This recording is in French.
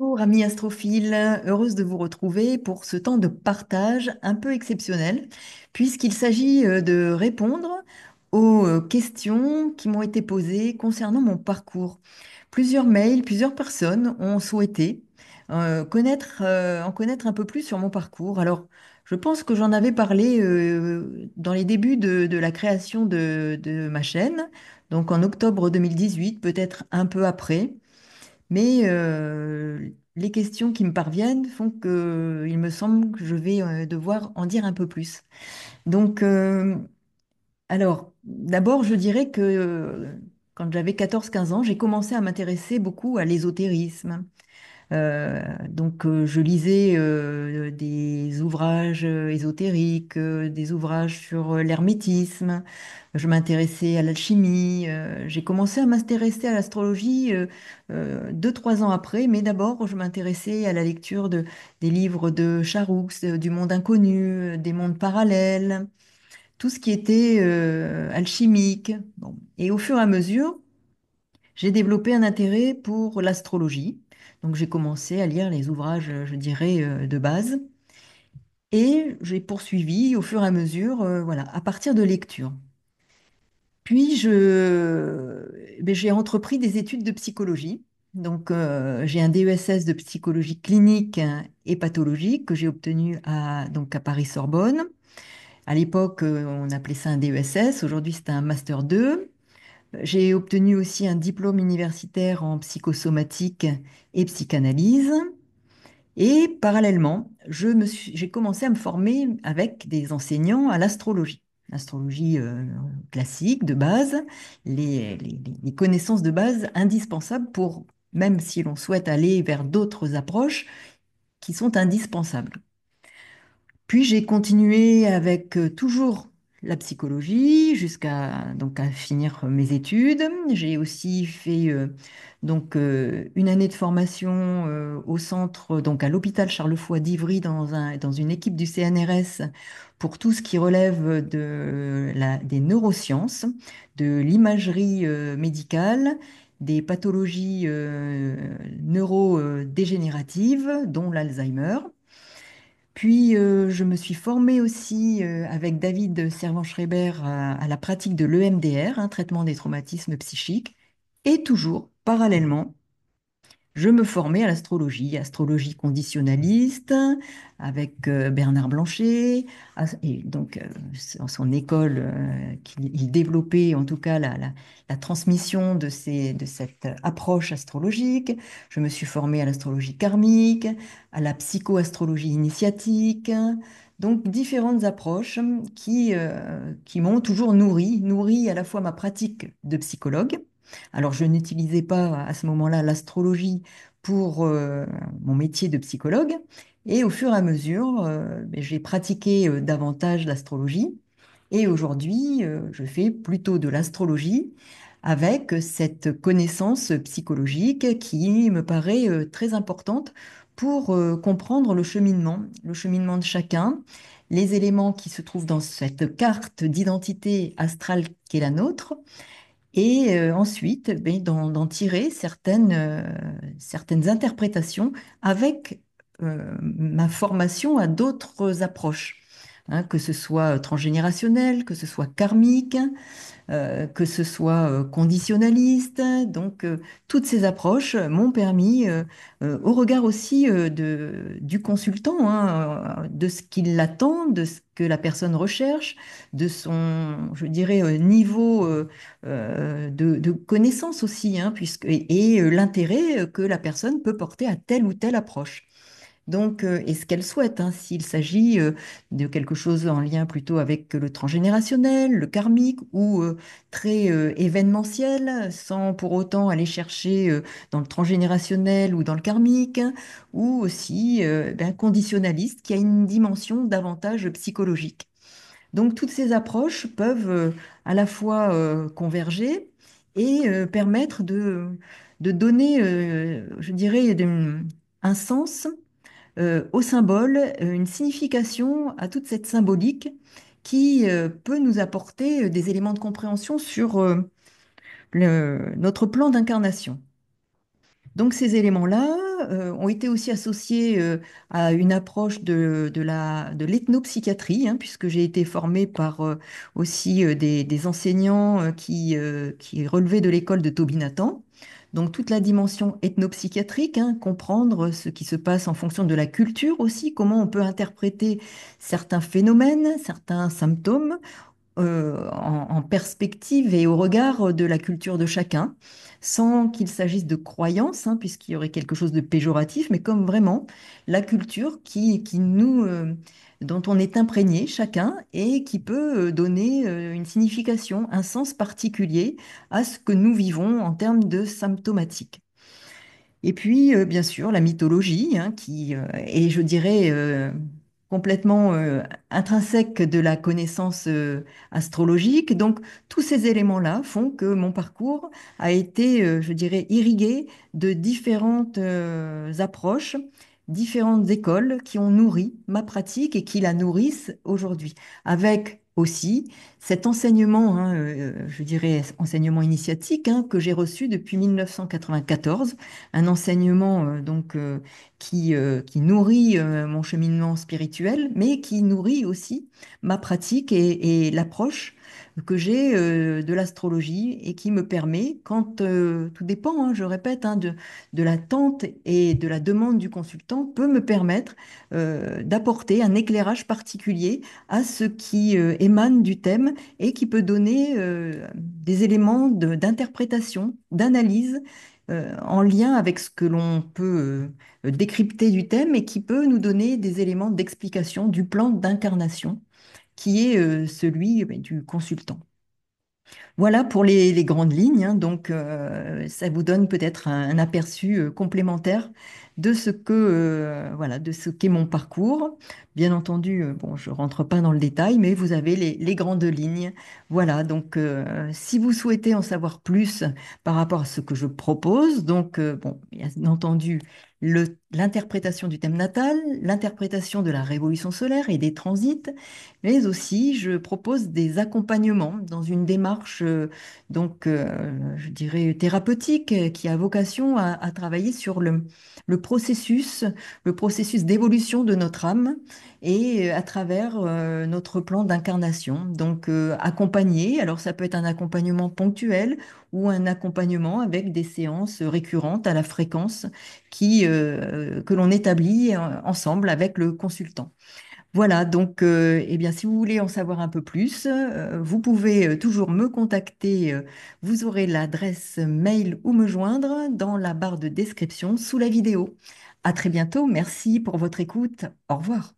Bonjour, amis astrophiles, heureuse de vous retrouver pour ce temps de partage un peu exceptionnel, puisqu'il s'agit de répondre aux questions qui m'ont été posées concernant mon parcours. Plusieurs mails, plusieurs personnes ont souhaité en connaître un peu plus sur mon parcours. Alors, je pense que j'en avais parlé dans les débuts de la création de ma chaîne, donc en octobre 2018, peut-être un peu après. Mais les questions qui me parviennent font que il me semble que je vais devoir en dire un peu plus. Donc, alors, d'abord, je dirais que quand j'avais 14-15 ans, j'ai commencé à m'intéresser beaucoup à l'ésotérisme. Je lisais des ouvrages ésotériques, des ouvrages sur l'hermétisme. Je m'intéressais à l'alchimie. J'ai commencé à m'intéresser à l'astrologie 2, 3 ans après, mais d'abord, je m'intéressais à la lecture des livres de Charoux, du monde inconnu, des mondes parallèles, tout ce qui était alchimique. Bon. Et au fur et à mesure, j'ai développé un intérêt pour l'astrologie. Donc j'ai commencé à lire les ouvrages, je dirais, de base. Et j'ai poursuivi au fur et à mesure, voilà, à partir de lectures. Puis j'ai entrepris des études de psychologie. Donc j'ai un DESS de psychologie clinique et pathologique que j'ai obtenu donc à Paris-Sorbonne. À l'époque, on appelait ça un DESS. Aujourd'hui, c'est un Master 2. J'ai obtenu aussi un diplôme universitaire en psychosomatique et psychanalyse. Et parallèlement, j'ai commencé à me former avec des enseignants à l'astrologie. L'astrologie classique de base, les connaissances de base indispensables pour, même si l'on souhaite aller vers d'autres approches qui sont indispensables. Puis j'ai continué avec toujours la psychologie jusqu'à donc à finir mes études. J'ai aussi fait une année de formation au centre donc à l'hôpital Charles-Foix d'Ivry dans une équipe du CNRS pour tout ce qui relève des neurosciences, de l'imagerie médicale, des pathologies neurodégénératives, dont l'Alzheimer. Puis, je me suis formée aussi avec David Servan-Schreiber à la pratique de l'EMDR, un traitement des traumatismes psychiques. Et toujours, parallèlement, je me formais à l'astrologie, astrologie conditionnaliste, avec Bernard Blanchet, et donc son école, il développait en tout cas la transmission de cette approche astrologique. Je me suis formée à l'astrologie karmique, à la psychoastrologie initiatique, donc différentes approches qui m'ont toujours nourri à la fois ma pratique de psychologue. Alors, je n'utilisais pas à ce moment-là l'astrologie pour mon métier de psychologue. Et au fur et à mesure, j'ai pratiqué davantage l'astrologie. Et aujourd'hui, je fais plutôt de l'astrologie avec cette connaissance psychologique qui me paraît très importante pour comprendre le cheminement de chacun, les éléments qui se trouvent dans cette carte d'identité astrale qui est la nôtre et ensuite d'en tirer certaines interprétations avec ma formation à d'autres approches, hein, que ce soit transgénérationnel, que ce soit karmique, que ce soit conditionnaliste. Donc, toutes ces approches m'ont permis, au regard aussi du consultant, hein, de ce qu'il attend, de ce que la personne recherche, de son, je dirais, niveau de connaissance aussi, hein, et l'intérêt que la personne peut porter à telle ou telle approche. Donc, et ce qu'elle souhaite, hein, s'il s'agit de quelque chose en lien plutôt avec le transgénérationnel, le karmique ou très événementiel, sans pour autant aller chercher dans le transgénérationnel ou dans le karmique, ou aussi conditionnaliste qui a une dimension davantage psychologique. Donc, toutes ces approches peuvent à la fois converger et permettre de donner, je dirais, un sens au symbole, une signification à toute cette symbolique qui peut nous apporter des éléments de compréhension sur notre plan d'incarnation. Donc ces éléments-là, ont été aussi associés à une approche de l'ethnopsychiatrie, hein, puisque j'ai été formée par aussi des enseignants qui relevaient de l'école de Tobinatan. Donc toute la dimension ethnopsychiatrique, hein, comprendre ce qui se passe en fonction de la culture aussi, comment on peut interpréter certains phénomènes, certains symptômes en perspective et au regard de la culture de chacun, sans qu'il s'agisse de croyances, hein, puisqu'il y aurait quelque chose de péjoratif, mais comme vraiment la culture dont on est imprégné chacun et qui peut donner une signification, un sens particulier à ce que nous vivons en termes de symptomatique. Et puis, bien sûr, la mythologie, hein, qui est, je dirais, complètement intrinsèque de la connaissance astrologique. Donc, tous ces éléments-là font que mon parcours a été, je dirais, irrigué de différentes approches, différentes écoles qui ont nourri ma pratique et qui la nourrissent aujourd'hui, avec aussi cet enseignement, hein, je dirais enseignement initiatique, hein, que j'ai reçu depuis 1994, un enseignement qui nourrit mon cheminement spirituel, mais qui nourrit aussi ma pratique et l'approche que j'ai de l'astrologie et qui me permet, quand tout dépend, hein, je répète, hein, de l'attente et de la demande du consultant, peut me permettre d'apporter un éclairage particulier à ce qui émane du thème et qui peut donner des éléments d'interprétation, d'analyse en lien avec ce que l'on peut décrypter du thème et qui peut nous donner des éléments d'explication du plan d'incarnation qui est celui du consultant. Voilà pour les grandes lignes, hein. Donc, ça vous donne peut-être un aperçu complémentaire de ce que, voilà, de ce qu'est mon parcours. Bien entendu, bon, je rentre pas dans le détail, mais vous avez les grandes lignes. Voilà. Donc, si vous souhaitez en savoir plus par rapport à ce que je propose, donc, bon, bien entendu, l'interprétation du thème natal, l'interprétation de la révolution solaire et des transits, mais aussi je propose des accompagnements dans une démarche je dirais thérapeutique qui a vocation à travailler sur le processus d'évolution de notre âme et à travers notre plan d'incarnation. Donc accompagner, alors ça peut être un accompagnement ponctuel ou un accompagnement avec des séances récurrentes à la fréquence que l'on établit ensemble avec le consultant. Voilà, donc eh bien, si vous voulez en savoir un peu plus, vous pouvez toujours me contacter. Vous aurez l'adresse mail ou me joindre dans la barre de description sous la vidéo. À très bientôt, merci pour votre écoute. Au revoir.